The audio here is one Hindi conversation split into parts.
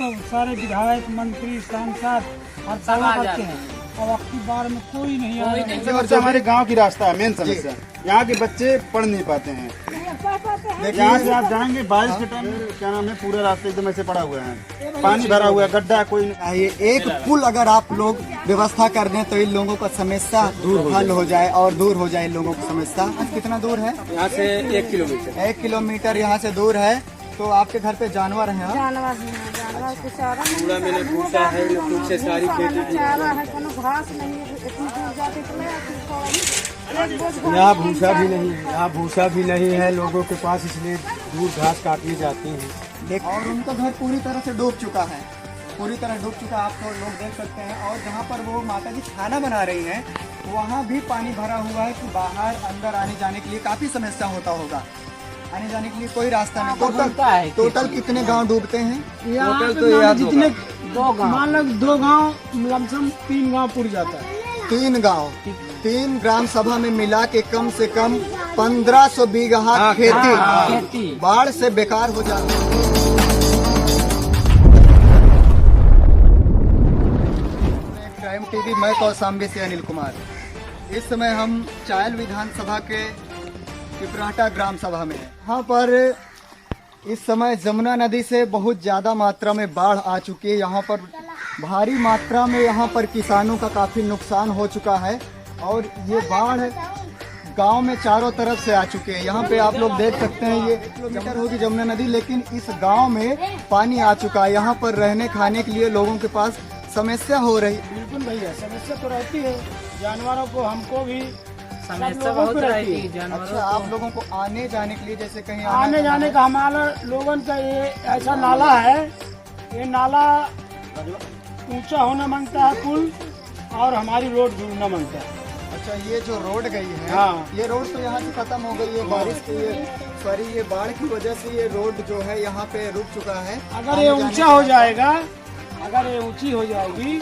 तो सारे विधायक मंत्री सांसद और सब आते हैं, और अब की बार में कोई नहीं आ रहा। और जो हमारे गांव की रास्ता है, मेन समस्या यहाँ के बच्चे पढ़ नहीं पाते हैं। यहाँ से आप जाएंगे बारिश के टाइम में, क्या नाम है, पूरा रास्ता एकदम ऐसे पड़ा हुआ है, पानी भरा हुआ है, गड्ढा कोई नहीं। ये एक पुल अगर आप लोग व्यवस्था कर दें तो इन लोगों का समस्या हल हो जाए और दूर हो जाए इन लोगों की समस्या। कितना दूर है यहाँ से 1 किलोमीटर? 1 किलोमीटर यहाँ से दूर है। तो आपके घर पे जानवर हैं? जानवर जानवर कुछ पूरा मैंने पूछा है, कुछ से सारी खेती चारा है, कोनो घास नहीं है, इतनी दूर जाते तो यहाँ भूसा भी नहीं है, यहाँ भूसा भी नहीं है लोगों के पास, इसलिए दूर घास काटने जाते हैं। और उनका घर पूरी तरह से डूब चुका है, पूरी तरह डूब चुका है, आप तो लोग देख सकते हैं। और जहाँ पर वो माता जी खाना बना रही हैं वहाँ भी पानी भरा हुआ है कि बाहर अंदर आने जाने के लिए काफी समस्या होता होगा, आने जाने के लिए कोई रास्ता नहीं। टोटल कितने गांव डूबते हैं? टोटल तो यहाँ जितने 2 गाँव, मान लो 2 गाँव, लमसम 3 गाँव पूर जाता है। 3 गांव, 3 ग्राम सभा में मिला के कम से कम 1500 बीघा खेती बाढ़ से बेकार हो जाती है। क्राइम टीवी, मैं कौशाम्बी से अनिल कुमार। इस समय हम चायल विधानसभा के पिपराटा ग्राम सभा में है। यहाँ पर इस समय जमुना नदी से बहुत ज्यादा मात्रा में बाढ़ आ चुकी है। यहाँ पर भारी मात्रा में यहाँ पर किसानों का काफी नुकसान हो चुका है और ये बाढ़ गांव में चारों तरफ से आ चुके हैं। यहाँ पे आप लोग देख सकते हैं, ये 1 किलोमीटर होगी जमुना नदी, लेकिन इस गांव में पानी आ चुका है। यहाँ पर रहने खाने के लिए लोगों के पास समस्या हो रही। बिल्कुल भैया, समस्या तो रहती है, जानवरों को, हमको भी समस्या बहुत रहती है जानवरों अच्छा, आप लोगों को आने जाने के लिए जैसे कहीं आने जाने का हमारा लोगों का ये ऐसा नाला है, ये नाला ऊंचा होना मांगता है पुल, और हमारी रोड भी होना मांगता है। अच्छा, ये जो रोड गई है, हाँ, ये रोड तो यहाँ से खत्म हो गई है, बारिश की ये बाढ़ की वजह से ये रोड जो है यहाँ पे रुक चुका है। अगर ये ऊंचा हो जाएगा, अगर ये ऊंची हो जाएगी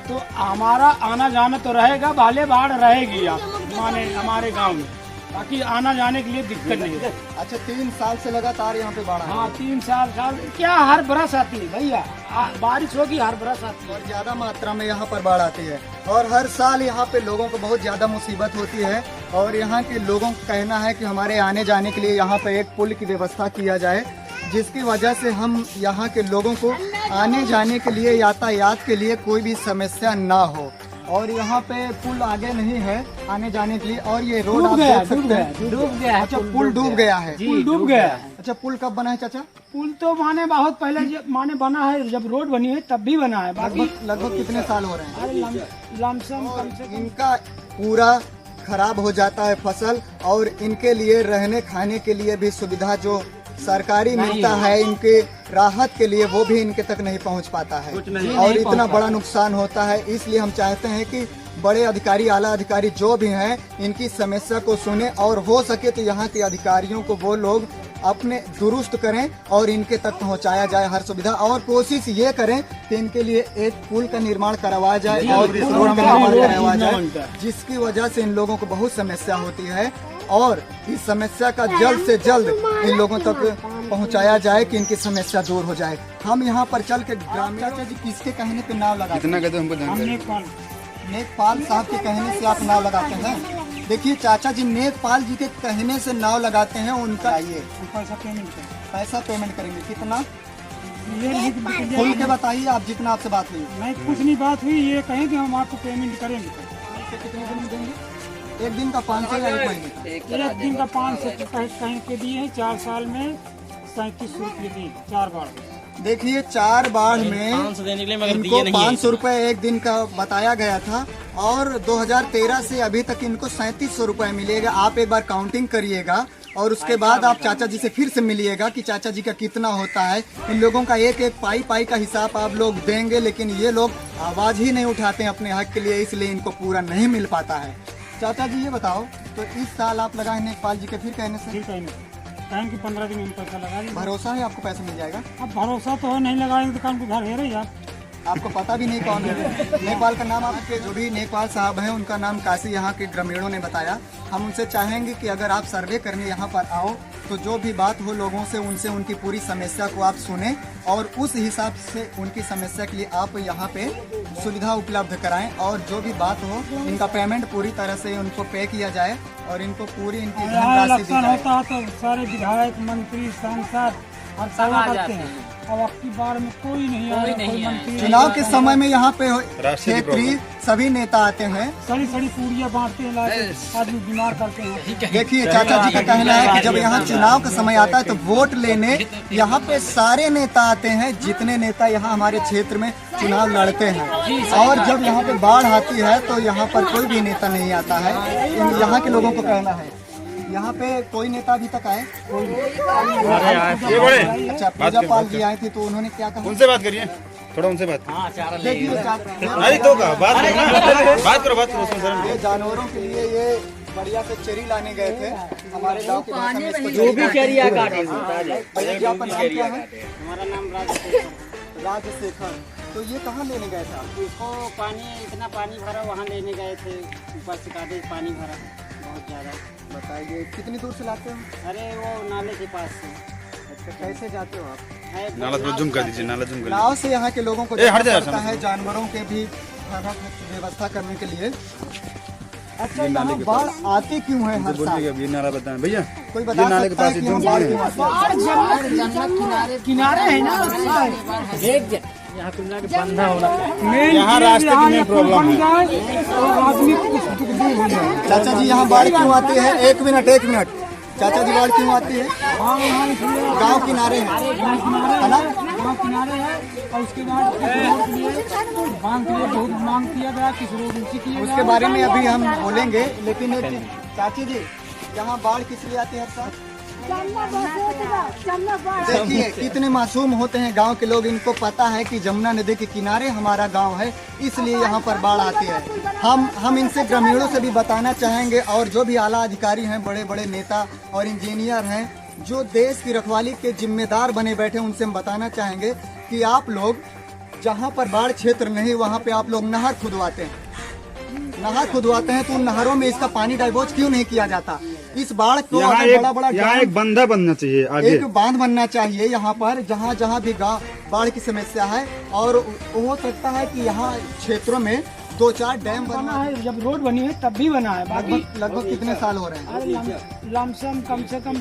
तो हमारा आना जाना तो रहेगा, भले बाढ़ रहेगी आप माने हमारे गांव में, बाकी आना जाने के लिए दिक्कत नहीं है। अच्छा, 3 साल से लगातार यहाँ पे बाढ़? हाँ, 3 साल क्या, हर बरस आती है भैया, बारिश होगी हर बरस आती है और ज्यादा मात्रा में यहाँ पर बाढ़ आती है और हर साल यहाँ पे लोगों को बहुत ज्यादा मुसीबत होती है। और यहाँ के लोगों का कहना है कि हमारे आने जाने के लिए यहाँ पे एक पुल की व्यवस्था किया जाए, जिसकी वजह से हम यहाँ के लोगों को आने जाने के लिए, यातायात के लिए कोई भी समस्या ना हो। और यहाँ पे पुल आगे नहीं है आने जाने के लिए, और ये रोड आप देख सकते हैं डूब गया है। अच्छा, पुल डूब गया है? पुल डूब गया है। अच्छा, पुल कब बना है चाचा? पुल तो माने बहुत पहले माने बना है, जब रोड बनी है तब भी बना है। बाकी लगभग कितने साल हो रहे हैं? अरे लमसम कम से कम इनका पूरा खराब हो जाता है फसल, और इनके लिए रहने खाने के लिए भी सुविधा जो सरकारी मिलता है इनके राहत के लिए, वो भी इनके तक नहीं पहुंच पाता है और इतना बड़ा नुकसान होता है। इसलिए हम चाहते हैं कि बड़े अधिकारी, आला अधिकारी जो भी हैं, इनकी समस्या को सुने और हो सके तो यहाँ के अधिकारियों को वो लोग अपने दुरुस्त करें और इनके तक पहुँचाया जाए हर सुविधा। और कोशिश ये करें कि इनके लिए एक पुल का निर्माण करवाया जाए और रोड का निर्माण करवाया जाए, जिसकी वजह से इन लोगों को बहुत समस्या होती है और इस समस्या का जल्द से जल्द इन लोगों तक पहुंचाया जाए कि इनकी समस्या दूर हो जाए। हम यहाँ पर चल के ग्रामीण, चाचा जी किसके कहने पे नाव लगाते हैं? कितना कहते हमको ध्यान नेकपाल नेकपाल साहब के कहने से आप नाव लगाते हैं? देखिए चाचा जी, नेकपाल जी के कहने से नाव लगाते हैं, उनका ये पैसा पेमेंट करेंगे। कितना खुल के बताइए आप, जितना आपसे बात हुई। नहीं, कुछ नहीं बात हुई, ये कहें कि हम आपको पेमेंट करेंगे। कितने दिन में देंगे? 1 दिन का 500 या 1 महीने का? 1 दिन का 500 कहीं के दिए हैं, 4 साल में 37 रुपये दिए, 4 बार। देखिए, 4 बाढ़ में इनको 500 रुपए 1 दिन का बताया गया था और 2013 से अभी तक इनको 3700 रुपए मिलेगा। आप एक बार काउंटिंग करिएगा और उसके बाद आप चाचा जी से फिर से मिलिएगा कि चाचा जी का कितना होता है। इन लोगों का एक एक पाई का हिसाब आप लोग देंगे, लेकिन ये लोग आवाज ही नहीं उठाते हैं अपने हक के लिए, इसलिए इनको पूरा नहीं मिल पाता है। चाचा जी ये बताओ, तो इस साल आप लगाए नेकपाल जी के फिर कहने से? कहें कि 15 दिन में पैसा लगा देंगे। भरोसा है आपको पैसा मिल जाएगा? अब भरोसा तो है, नहीं लगाएंगे तो काम को घर है रही आप। आपको पता भी नहीं कौन है। नेपाल का नाम आपके जो भी नेपाल साहब हैं उनका नाम काशी यहाँ के ग्रामीणों ने बताया। हम उनसे चाहेंगे कि अगर आप सर्वे करने यहाँ पर आओ तो जो भी बात हो लोगों से उनसे उनकी पूरी समस्या को आप सुने और उस हिसाब से उनकी समस्या के लिए आप यहाँ पे सुविधा उपलब्ध कराएं और जो भी बात हो इनका पेमेंट पूरी तरह से उनको पे किया जाए और इनको पूरी इनकी धनराशि दी जाए। होता है तो सारे विधायक मंत्री सांसद हर सब आ करते जाते हैं हैं। अब अब की बार में कोई नहीं आया, कोई मंत्री चुनाव के समय में यहाँ पे राष्ट्रीय क्षेत्रीय सभी नेता आते हैं। सड़ी सड़ी पूड़ियाँ बांटते हैं, लाके आदमी बीमार करते हैं। देखिए चाचा जी का कहना है कि जब यहाँ चुनाव का समय आता है तो वोट लेने यहाँ पे सारे नेता आते हैं, जितने नेता यहाँ हमारे क्षेत्र में चुनाव लड़ते हैं। और जब यहाँ पे बाढ़ आती है तो यहाँ पर कोई भी नेता नहीं आता है। यहाँ के लोगों को कहना है यहाँ पे कोई नेता अभी तक आए कोई ये बड़े अच्छा पूजा पाल जी आए थे तो उन्होंने क्या कहा? उनसे बात करिए, थोड़ा उनसे बात हाँ चारा ले देखिए अरे तो का बात करो, बात करो उसमें सर। ये जानवरों के लिए ये बढ़िया से चरी लाने गए थे हमारे गांव के भाषा में इसको जो भी चरिया काटे भैया जी आपका नाम क्या है? हमारा नाम राजशेखर। राजशेखर। तो ये कहाँ लेने गए थे आप? इसको पानी इतना पानी भरा वहाँ लेने गए थे, ऊपर से काटे पानी भरा बहुत ज़्यादा। बताइए कितनी दूर से लाते हो? अरे वो नाले के पास से अच्छा कैसे जाते हो आप? है नाला थोड़ा जूम कर दीजिए, नाला जूम कर नाव से यहाँ के लोगों को ए, हट जाना जा, पड़ता समझ है जानवरों के भी व्यवस्था करने के लिए। अच्छा यहाँ बाढ़ आती क्यों है हर साल? लीजिए। ये नाला बताएं भैया, कोई ये बता नाले के सकता है पास कि जूम यहाँ बाढ़ कीजिए। क्यों आती है? किनारे है ना, यहाँ रास्ते की मेन प्रॉब्लम है। चाचा जी यहाँ बाढ़ क्यों आती है? एक मिनट चाचा जी बाढ़ क्यों आती है? गांव किनारे है ना? गाँव किनारे है और उसके बाद किसानों के लिए बांध के लिए बहुत मांग किया गया, किस रोड ऊंची किया उसके बारे में अभी हम बोलेंगे, लेकिन एक चीज, चाची जी यहाँ बाढ़ किस लिए आती है हर साल? देखिए कितने मासूम होते हैं गांव के लोग, इनको पता है कि जमुना नदी के किनारे हमारा गांव है, इसलिए यहाँ पर बाढ़ आती है। हम इनसे ग्रामीणों से भी बताना चाहेंगे और जो भी आला अधिकारी हैं, बड़े बड़े नेता और इंजीनियर हैं जो देश की रखवाली के जिम्मेदार बने बैठे, उनसे हम बताना चाहेंगे कि आप लोग जहाँ पर बाढ़ क्षेत्र नहीं वहाँ पे आप लोग नहर खुदवाते हैं, तो उन नहरों में इसका पानी डाइवर्ट क्यों नहीं किया जाता? इस बाढ़ को यहाँ अगर बड़ा यहाँ एक बंधा बनना चाहिए आगे। एक बांध बनना चाहिए यहाँ पर, जहाँ जहाँ भी गाँव बाढ़ की समस्या है, और हो सकता है कि यहाँ क्षेत्रों में 2-4 डैम बना है। जब रोड बनी है तब भी बना है, बाकी लगभग कितने साल हो रहे हैं? अरे लमसम कम से कम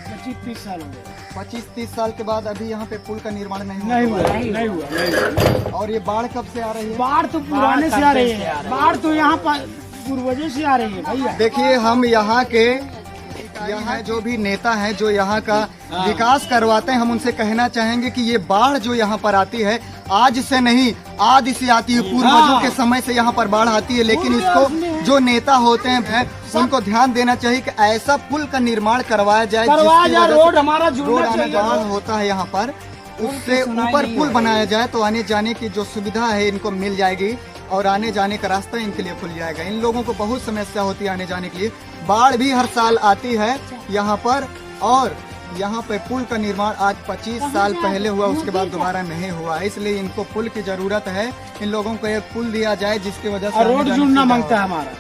25-30 साल हो गए। 25-30 साल के बाद अभी यहाँ पे पुल का निर्माण नहीं हुआ। और ये बाढ़ कब से आ रही है? बाढ़ तो पुराने से आ रही है, बाढ़ तो यहाँ पर पूर्वजों से आ रही है भैया। देखिए हम यहाँ जो भी नेता हैं जो यहाँ का विकास करवाते हैं, हम उनसे कहना चाहेंगे कि ये बाढ़ जो यहाँ पर आती है आज से नहीं, आदि से आती है, पूर्वजों के समय से यहाँ पर बाढ़ आती है। लेकिन इसको जो नेता होते हैं उनको ध्यान देना चाहिए कि ऐसा पुल का निर्माण करवाया जाए रोड हमारा रोड आने जान होता है यहाँ पर, उससे ऊपर पुल बनाया जाए तो आने जाने की जो सुविधा है इनको मिल जाएगी और आने जाने का रास्ता इनके लिए खुल जाएगा। इन लोगों को बहुत समस्या होती है आने जाने के लिए। बाढ़ भी हर साल आती है यहाँ पर, और यहाँ पे पुल का निर्माण आज 25 साल पहले हुआ, उसके बाद दोबारा नहीं हुआ, इसलिए इनको पुल की जरूरत है। इन लोगों को एक पुल दिया जाए जिसकी वजह से रोड जुड़ना मांगता है हमारा।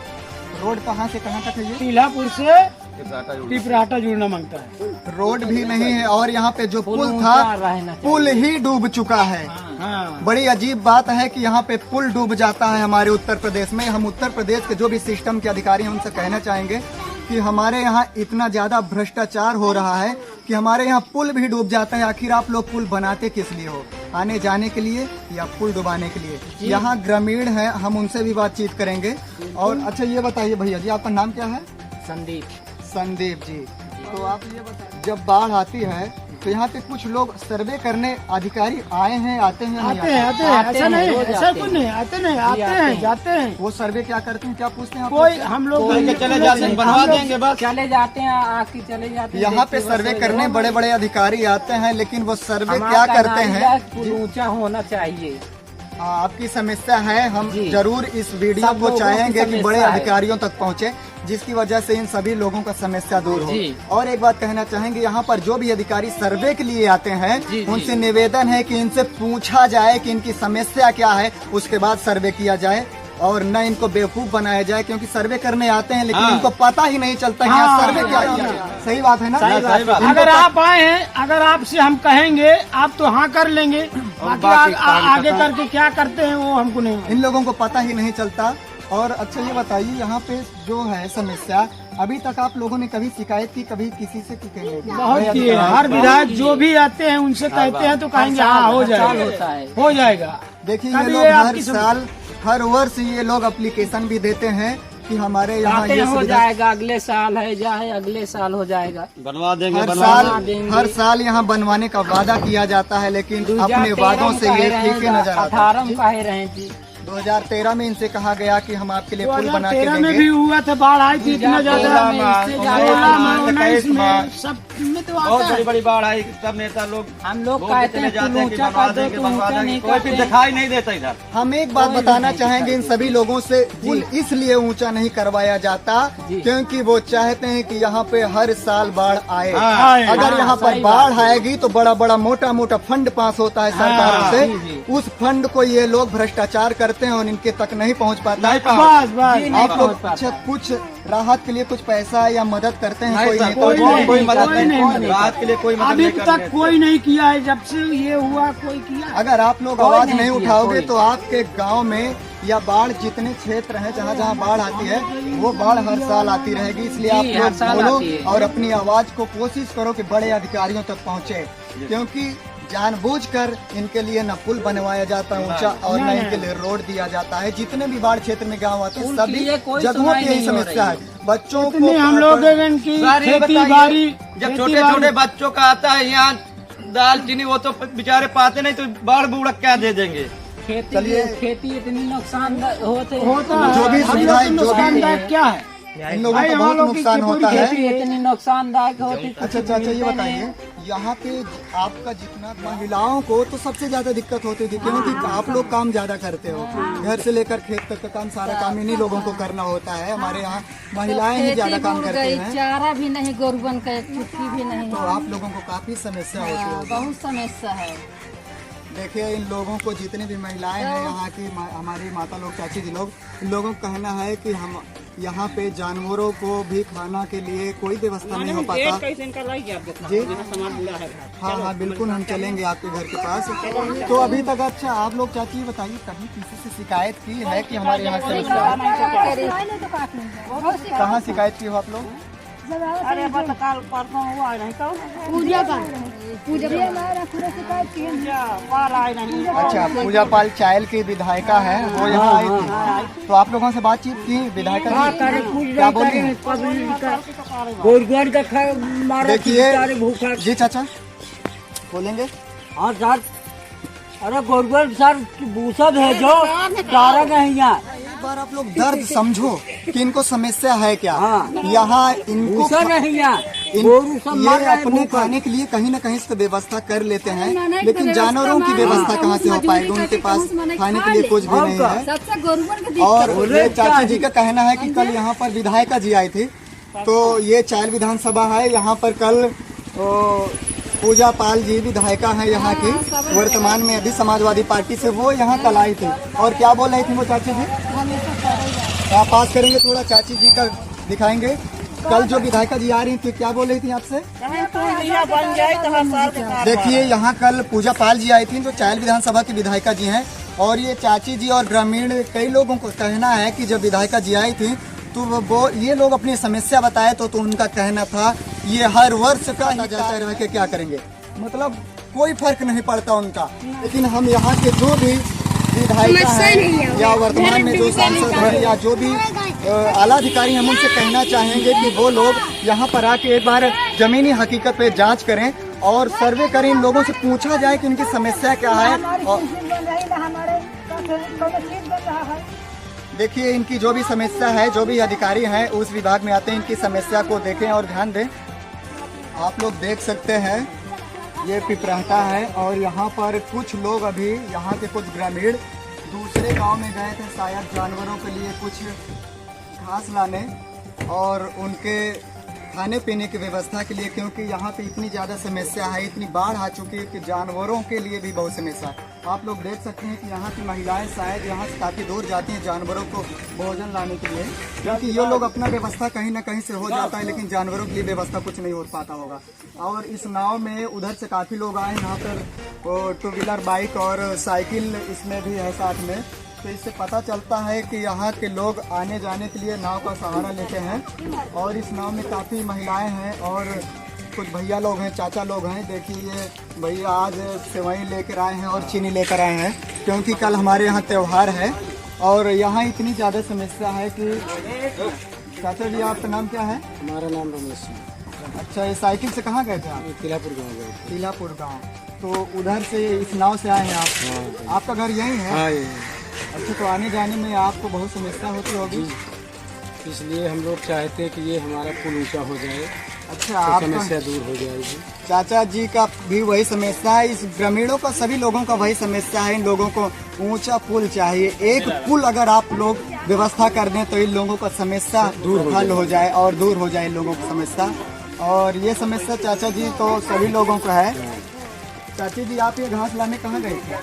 रोड कहाँ से कहाँ तक है? ये टीलापुर से पिपराटा जुड़ना मांगता है। रोड भी नहीं है और यहाँ पे जो पुल था पुल ही डूब चुका है। बड़ी अजीब बात है कि यहाँ पे पुल डूब जाता है हमारे उत्तर प्रदेश में। हम उत्तर प्रदेश के जो भी सिस्टम के अधिकारी हैं उनसे कहना चाहेंगे कि हमारे यहाँ इतना ज्यादा भ्रष्टाचार हो रहा है कि हमारे यहाँ पुल भी डूब जाता है। आखिर आप लोग पुल बनाते किस लिए हो? आने जाने के लिए या पुल डुबाने के लिए? यहाँ ग्रामीण है, हम उनसे भी बातचीत करेंगे। और अच्छा ये बताइए भैया जी, आपका नाम क्या है? संदीप जी। तो आप ये बताइए, जब बाढ़ आती है तो यहाँ पे कुछ लोग सर्वे करने अधिकारी आए हैं, आते हैं ऐसा नहीं, ऐसा कुछ नहीं, आते हैं जाते हैं। वो सर्वे क्या करते हैं, क्या पूछते हैं? कोई हम लोग चले जाते हैं, बनवा देंगे बस, चले जाते हैं, आके चले जाते हैं। यहाँ पे सर्वे करने बड़े बड़े अधिकारी आते हैं, लेकिन वो सर्वे क्या करते हैं? पुल ऊंचा होना चाहिए। आपकी समस्या है, हम जरूर इस वीडियो को चाहेंगे कि बड़े अधिकारियों तक पहुँचे। जिसकी वजह से इन सभी लोगों का समस्या दूर हो। और एक बात कहना चाहेंगे, यहाँ पर जो भी अधिकारी सर्वे के लिए आते हैं उनसे निवेदन है कि इनसे पूछा जाए कि इनकी समस्या क्या है, उसके बाद सर्वे किया जाए और न इनको बेवकूफ बनाया जाए, क्योंकि सर्वे करने आते हैं लेकिन इनको पता ही नहीं चलता कि यहाँ सर्वे क्या किया। सही बात है ना? सही बात। अगर आप आए हैं, अगर आपसे हम कहेंगे आप तो हाँ कर लेंगे, बाकी आगे करके क्या करते हैं वो हमको नहीं। इन लोगों को पता ही नहीं चलता। और अच्छा ये बताइए, यहाँ पे जो है समस्या, अभी तक आप लोगों ने कभी शिकायत की, कभी किसी से की? बहुत किए, हर विधायक जो भी आते हैं उनसे कहते हैं तो कहेंगे हाँ हो जाएगा, हो जाएगा। देखिए ये लोग हर साल, हर वर्ष ये लोग एप्लीकेशन भी देते हैं कि हमारे यहाँ ये हो जाएगा, अगले साल है जाए, अगले साल हो जाएगा, बनवा देंगे। हर साल यहाँ बनवाने का वादा किया जाता है, लेकिन अपने वादों से ये फीके नजर आते हैं। 18 में कहे रहे जी, 2013 में इनसे कहा गया कि हम आपके लिए पुल बना के 2013 में भी देंगे। हुआ था, बाढ़ आई थी इतना ज्यादा, 19 में सब में तो बहुत आता बड़ी है। बड़ी बाढ़ आई, सब नेता लोग हम लोग कहते हैं पुल ऊंचा कर दो तो ऊंचा नहीं कोई फिर दिखाई नहीं देता इधर। हम एक बात बताना चाहेंगे इन सभी लोगों से, पुल इसलिए ऊंचा नहीं करवाया जाता क्योंकि वो चाहते हैं कि यहाँ पे हर साल बाढ़ आए। अगर यहाँ पर बाढ़ आएगी तो बड़ा बड़ा मोटा मोटा फंड पास होता है सरकारों से, उस फंड को ये लोग भ्रष्टाचार करते हैं और इनके तक नहीं पहुँच पाता है। बस बस आप लोग कुछ राहत के लिए कुछ पैसा या मदद करते हैं? कोई नहीं। कोई मदद कोई नहीं, नहीं। राहत के लिए कोई मदद अभी नहीं तक करने। कोई नहीं किया है, जब से ये हुआ कोई किया। अगर आप लोग आवाज नहीं उठाओगे तो आपके गांव में या बाढ़ जितने क्षेत्र हैं जहाँ जहाँ बाढ़ आती है वो बाढ़ हर साल आती रहेगी। इसलिए आप लोग बोलो और अपनी आवाज को कोशिश करो कि बड़े अधिकारियों तक पहुँचे, क्योंकि जानबूझकर इनके लिए न पुल बनवाया जाता है ऊंचा और न इनके लिए रोड दिया जाता है। जितने भी बाढ़ क्षेत्र में गांव आते हैं सभी जगहों की यही समस्या है। बच्चों को हम लोग की खेती बाड़ी, जब छोटे छोटे बच्चों का आता है यहाँ दाल चीनी, वो तो बेचारे पाते नहीं तो बाढ़ बूढ़ क्या दे देंगे। खेती इतनी नुकसान होता जो भी सुविधाएं जो भी क्या है, इन लोगों को बहुत नुकसान होता है। इतनी नुकसानदायक होती। अच्छा ये बताइए, यहाँ पे आपका जितना महिलाओं को तो सबसे ज्यादा दिक्कत होती थी, क्योंकि आप लोग काम ज्यादा करते हो, घर से लेकर खेत तक का काम, सारा काम इन्हीं लोगों को करना होता है। हमारे यहाँ महिलाएं ही ज्यादा काम करती हैं। चारा भी नहीं, गोरुबन का एक चुटकी भी नहीं, तो आप लोगों को काफी समस्या होती है। बहुत समस्या है। देखिए इन लोगों को, जितनी भी महिलाएं हैं यहाँ की, हमारी माता लोग, चाची जी लोग, इन लोगों का कहना है कि हम यहाँ पे जानवरों को भी खाना के लिए कोई व्यवस्था नहीं हो पाता जी। हाँ बिल्कुल, हम चलेंगे आपके घर के पास। तो अभी तक अच्छा आप लोग चाची बताइए, कभी किसी से शिकायत की है कि हमारे यहाँ कहाँ शिकायत की हो आप लोग? अरे काल परसों हुआ नहीं, अच्छा, पूजा पाल चायल की विधायिका है, वो यहाँ आई थी, तो आप लोगों से बातचीत की विधायिका जी क्या बोल रही है? देखिए जी चाचा बोलेंगे। हाँ सर, अरे गोरगोर सर भूसा भेजो, चारा नहीं है। एक बार आप लोग दर्द समझो कि इनको समस्या है क्या। यहाँ इनको नहीं है, ये अपने खाने के लिए कहीं न कहीं से व्यवस्था कर लेते हैं, लेकिन जानवरों की व्यवस्था कहाँ से हो पाएगी? उनके पास खाने के लिए कुछ भी नहीं है। और ये चाचा जी का कहना है कि कल यहाँ पर विधायिका जी आई थी, तो ये चायल विधानसभा है, यहाँ पर कल पूजा पाल जी विधायिका है यहाँ की, वर्तमान में अभी समाजवादी पार्टी से, वो यहाँ कल आई थी। और क्या बोल रही थी वो चाची जी? आप पास करेंगे थोड़ा, चाची जी का दिखाएंगे। कल जो विधायिका जी आ रही थी क्या बोल रही थी आपसे? देखिए यहाँ कल पूजा पाल जी आई थी, जो चायल विधानसभा की विधायिका जी हैं, और ये चाची जी और ग्रामीण कई लोगों को कहना है कि जब विधायिका जी आई थी तो वो ये लोग अपनी समस्या बताए तो उनका कहना था ये हर वर्ष का जाता रह के क्या करेंगे, मतलब कोई फर्क नहीं पड़ता उनका। लेकिन हम यहाँ के जो भी विधायिका हैं या वर्तमान में जो सांसद हैं या जो भी आला अधिकारी, हम उनसे कहना चाहेंगे कि वो लोग यहाँ पर आके एक बार जमीनी हकीकत पे जांच करें और सर्वे करें, इन लोगों से पूछा जाए कि इनकी समस्या क्या है। और देखिए इनकी जो भी समस्या है, जो भी अधिकारी हैं उस विभाग में आते हैं, इनकी समस्या को देखें और ध्यान दें। आप लोग देख सकते हैं ये पिपराहता है, और यहाँ पर कुछ लोग अभी, यहाँ के कुछ ग्रामीण दूसरे गांव में गए थे शायद जानवरों के लिए कुछ घास लाने, और उनके खाने पीने की व्यवस्था के लिए, क्योंकि यहाँ पे इतनी ज़्यादा समस्या है, इतनी बाढ़ आ चुकी है कि जानवरों के लिए भी बहुत समस्या है। आप लोग देख सकते हैं कि यहाँ की महिलाएं शायद यहाँ से काफ़ी दूर जाती हैं जानवरों को भोजन लाने के लिए, क्योंकि ये लोग अपना व्यवस्था कहीं ना कहीं से हो जाता है, लेकिन जानवरों के लिए व्यवस्था कुछ नहीं हो पाता होगा। और इस नाव में उधर से काफ़ी लोग आए, यहाँ पर 2 व्हीलर बाइक और साइकिल इसमें भी है साथ में। तो इससे पता चलता है कि यहाँ के लोग आने जाने के लिए नाव का सहारा लेते हैं। और इस नाव में काफ़ी महिलाएं हैं और कुछ भैया लोग हैं, चाचा लोग हैं। देखिए ये भैया आज सेवई लेकर आए हैं और चीनी लेकर आए हैं, क्योंकि कल हमारे यहाँ त्यौहार है। और यहाँ इतनी ज़्यादा समस्या है कि चाचा जी आपका नाम क्या है? हमारा नाम रमेश है। अच्छा, ये साइकिल से कहाँ गए थे आप? तिलापुर गाँव गए थे। तिलापुर गाँव। तो उधर से इस नाव से आए हैं आप? आपका घर यहीं है? हाँ, ये अच्छा, तो आने जाने में आपको बहुत समस्या होती होगी, इसलिए हम लोग चाहते हैं कि ये हमारा पुल ऊंचा हो जाए, अच्छा तो आपका समस्या दूर हो जाएगी। चाचा जी का भी वही समस्या है, इस ग्रामीणों का सभी लोगों का वही समस्या है। इन लोगों को ऊंचा पुल चाहिए। एक पुल अगर आप लोग व्यवस्था कर दें तो इन लोगों का समस्या हल हो जाए और दूर हो जाए इन लोगों की समस्या। और ये समस्या चाचा जी तो सभी लोगों का है। चाची जी, आप ये घास लाने कहाँ गए थे?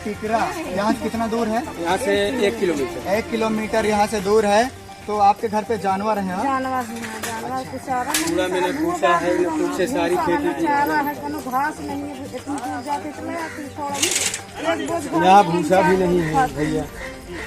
टिकरा। यहाँ से कितना दूर है? यहाँ से 1 किलोमीटर। 1 किलोमीटर यहाँ से दूर है। तो आपके घर पे जानवर हैं? जानवर कुछ चारा नहीं, पूरा मैंने पूछा है, पूछ से सारी खेती की। चारा है, कोनो घास नहीं है, इतनी दूर जाके तो मैं आती थोड़ा एक बोझ घास यहाँ भूसा भी नहीं है भैया,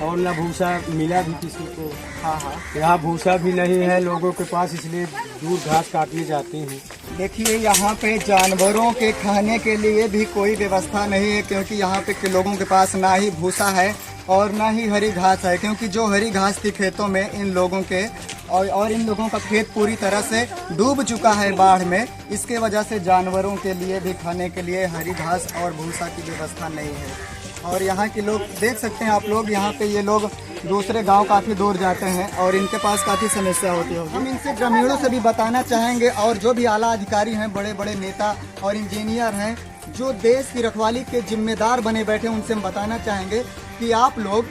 और ना भूसा मिला भी किसी को। हाँ हाँ। यहाँ भूसा भी नहीं है लोगों के पास, इसलिए दूर घास काटने जाते हैं। देखिए यहाँ पे जानवरों के खाने के लिए भी कोई व्यवस्था नहीं है, क्योंकि यहाँ पे के लोगों के पास ना ही भूसा है और ना ही हरी घास है, क्योंकि जो हरी घास थी खेतों में इन लोगों के और इन लोगों का खेत पूरी तरह से डूब चुका है बाढ़ में। इसके वजह से जानवरों के लिए भी खाने के लिए हरी घास और भूसा की व्यवस्था नहीं है। और यहाँ के लोग देख सकते हैं आप लोग, यहाँ पे ये लोग दूसरे गांव काफ़ी दूर जाते हैं और इनके पास काफ़ी समस्या होती है। हम इनसे ग्रामीणों से भी बताना चाहेंगे, और जो भी आला अधिकारी हैं, बड़े बड़े नेता और इंजीनियर हैं, जो देश की रखवाली के जिम्मेदार बने बैठे, उनसे हम बताना चाहेंगे कि आप लोग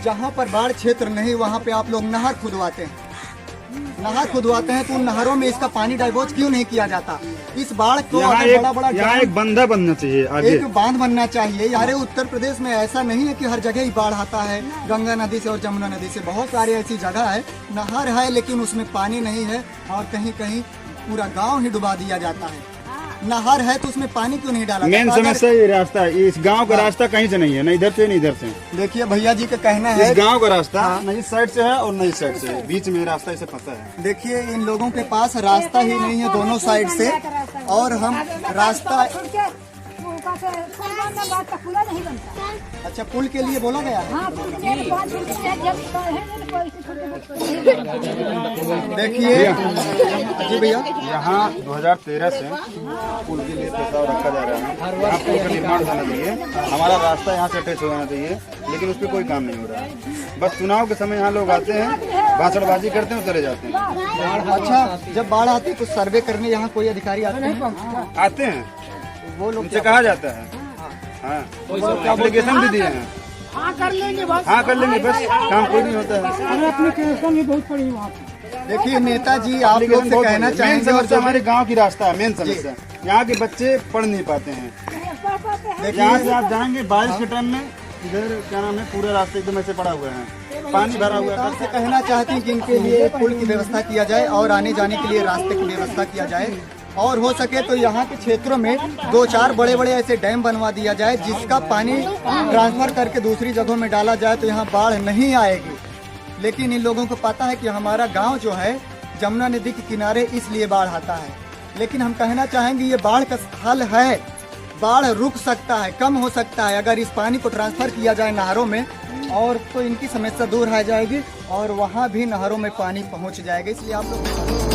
जहाँ पर बाढ़ क्षेत्र नहीं, वहाँ पे आप लोग नहर खुदवाते हैं। नहर खुदवाते हैं तो उन नहरों में इसका पानी डाइवर्ट क्यों नहीं किया जाता? इस बाढ़ को यहाँ एक बंधा बनना चाहिए, आगे एक बांध बनना चाहिए। यार उत्तर प्रदेश में ऐसा नहीं है कि हर जगह ही बाढ़ आता है। गंगा नदी से और जमुना नदी से बहुत सारी ऐसी जगह है, नहर है लेकिन उसमें पानी नहीं है, और कहीं कहीं पूरा गांव ही डुबा दिया जाता है। नहर है तो उसमें पानी क्यों नहीं डाला? मेन समस्या ये रास्ता है। इस गांव का रास्ता कहीं से नहीं है, न इधर से न इधर से। देखिए भैया जी का कहना है, इस गांव का रास्ता न इस साइड से है और न इस साइड से है, बीच में रास्ता इसे पता है। देखिए इन लोगों के पास रास्ता ही नहीं है दोनों साइड से, और हम रास्ता अच्छा पुल के लिए बोला गया है। देखिए जी भैया, यहाँ 2013 से पुल के लिए प्रस्ताव रखा जा रहा है। यहाँ पुल का निर्माण होना चाहिए, हमारा रास्ता यहाँ से अटैच हो जाना चाहिए, लेकिन उस पर कोई काम नहीं हो रहा है। बस चुनाव के समय यहाँ लोग आते हैं, भाषणबाजी करते हैं और चले जाते हैं। अच्छा, जब बाढ़ आती है तो सर्वे करने यहाँ कोई अधिकारी आते हैं, वो लोग उनसे कहा जाता है। हाँ, एप्लीकेशन भी दिए हैं। हाँ कर लेंगे बस, हाँ कर लेंगे, बस काम कोई नहीं होता है। अरे एप्लीकेशन ही बहुत पड़ी वहाँ पे। देखिए नेताजी, आप लोग से कहना चाहेंगे, और समस्या हमारे गांव की रास्ता है, मेन समस्या यहाँ के बच्चे पढ़ नहीं पाते हैं। यहाँ से आप जाएंगे बारिश के टाइम में, इधर क्या नाम है, पूरा रास्ता एकदम ऐसे पड़ा हुआ है, पानी भरा हुआ है। से कहना चाहते हैं कि इनके लिए पुल की व्यवस्था किया जाए और आने जाने के लिए रास्ते की व्यवस्था किया जाए, और हो सके तो यहाँ के क्षेत्रों में 2-4 बड़े बड़े ऐसे डैम बनवा दिया जाए, जिसका पानी ट्रांसफर करके दूसरी जगहों में डाला जाए तो यहाँ बाढ़ नहीं आएगी। लेकिन इन लोगों को पता है कि हमारा गांव जो है जमुना नदी के किनारे, इसलिए बाढ़ आता है। लेकिन हम कहना चाहेंगे ये बाढ़ का हल है, बाढ़ रुक सकता है, कम हो सकता है अगर इस पानी को ट्रांसफर किया जाए नहरों में, और तो इनकी समस्या दूर हो जाएगी और वहाँ भी नहरों में पानी पहुँच जाएगा। इसलिए आप लोग